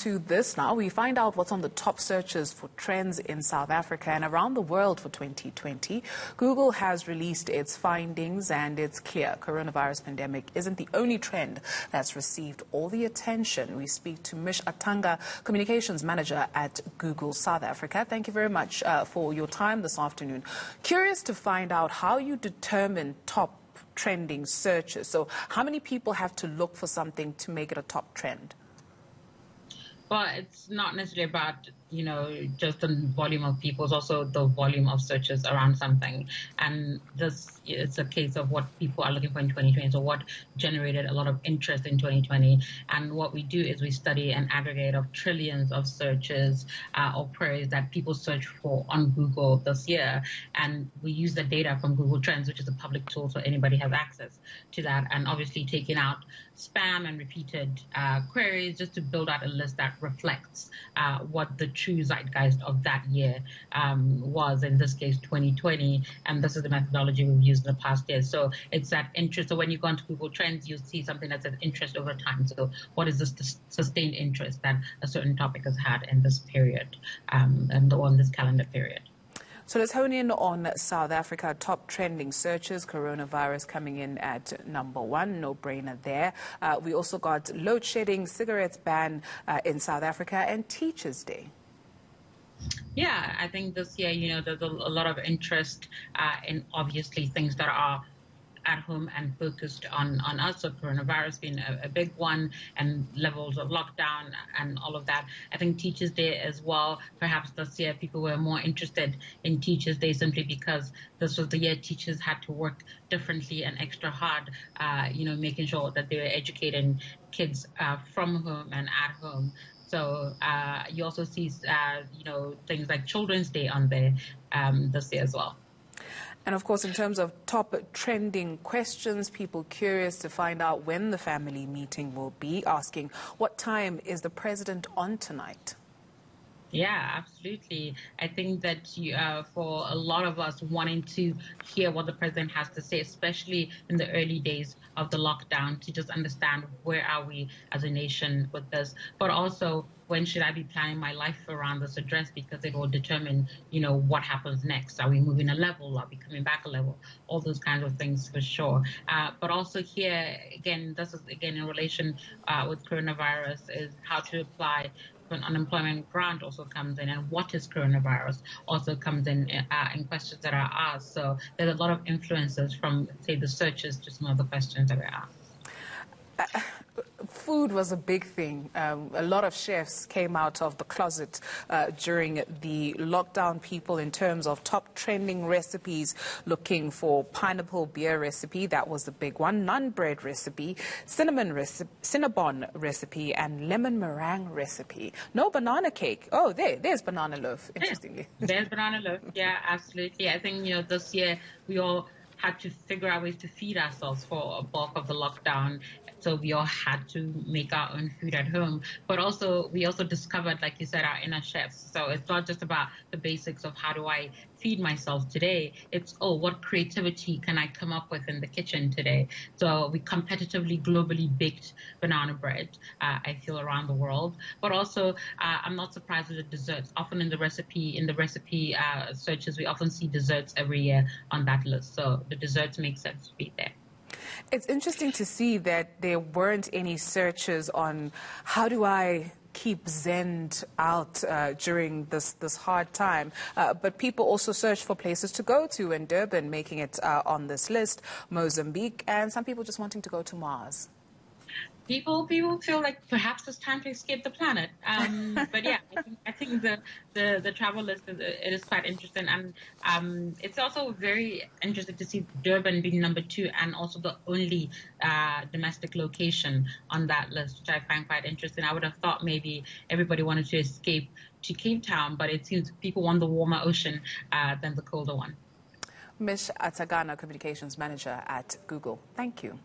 to this now. We find out what's on the top searches for trends in South Africa and around the world for 2020. Google has released its findings, and it's clear coronavirus pandemic isn't the only trend that's received all the attention. We speak to Mich Atagana, Communications Manager at Google South Africa. Thank you very much for your time this afternoon. Curious to find out how you determine top trending searches. So how many people have to look for something to make it a top trend? Well, it's not necessarily about, just the volume of people. It's also the volume of searches around something. And this is a case of what people are looking for in 2020. So what generated a lot of interest in 2020. And what we do is we study an aggregate of trillions of searches or queries that people search for on Google this year. And we use the data from Google Trends, which is a public tool, so anybody has access to that. And obviously taking out spam and repeated queries just to build out a list that reflects what the true zeitgeist of that year was, in this case 2020, and this is the methodology we've used in the past year. So it's that interest. So when you go into Google Trends, you'll see something that says interest over time. So what is this sustained interest that a certain topic has had in this period and on this calendar period? So let's hone in on South Africa. Top trending searches, coronavirus coming in at #1, no brainer there. We also got load shedding, cigarettes ban in South Africa, and Teachers' Day. Yeah, I think this year, there's a lot of interest in obviously things that are at home and focused on us. So coronavirus being a big one, and levels of lockdown and all of that. I think Teachers' Day as well. Perhaps this year people were more interested in Teachers' Day simply because this was the year teachers had to work differently and extra hard, making sure that they were educating kids from home and at home. So you also see, things like Children's Day on there this year as well. And of course, in terms of top trending questions, people curious to find out when the family meeting will be, asking what time is the president on tonight? Yeah, absolutely. I think that for a lot of us wanting to hear what the president has to say, especially in the early days of the lockdown, to just understand where are we as a nation with this, but also when should I be planning my life around this address, because it will determine, what happens next. Are we moving a level? Are we coming back a level? All those kinds of things for sure. But also here, again, this is again in relation with coronavirus, is how to apply an unemployment grant also comes in, and what is coronavirus also comes in questions that are asked. So there's a lot of influences from, say, the searches to some of the questions that were asked. Food was a big thing. A lot of chefs came out of the closet during the lockdown, people, in terms of top trending recipes, looking for pineapple beer recipe. That was the big one. Naan bread recipe, cinnabon recipe, and lemon meringue recipe. No banana cake. Oh, there's banana loaf, interestingly. There's banana loaf. Yeah, absolutely. I think, this year we all had to figure out ways to feed ourselves for a bulk of the lockdown. So we all had to make our own food at home. But also, we also discovered, like you said, our inner chefs. So it's not just about the basics of how do I feed myself today. It's, what creativity can I come up with in the kitchen today? So we competitively, globally baked banana bread, I feel, around the world. But also, I'm not surprised with the desserts. Often in the recipe searches, we often see desserts every year on that list. So the desserts make sense to be there. It's interesting to see that there weren't any searches on how do I keep Zen out during this hard time. But people also search for places to go to, and Durban making it on this list, Mozambique, and some people just wanting to go to Mars. People feel like perhaps it's time to escape the planet. But yeah, I think the travel list is quite interesting, and it's also very interesting to see Durban being #2 and also the only domestic location on that list, which I find quite interesting. I would have thought maybe everybody wanted to escape to Cape Town, but it seems people want the warmer ocean than the colder one. Mich Atagana, Communications Manager at Google. Thank you.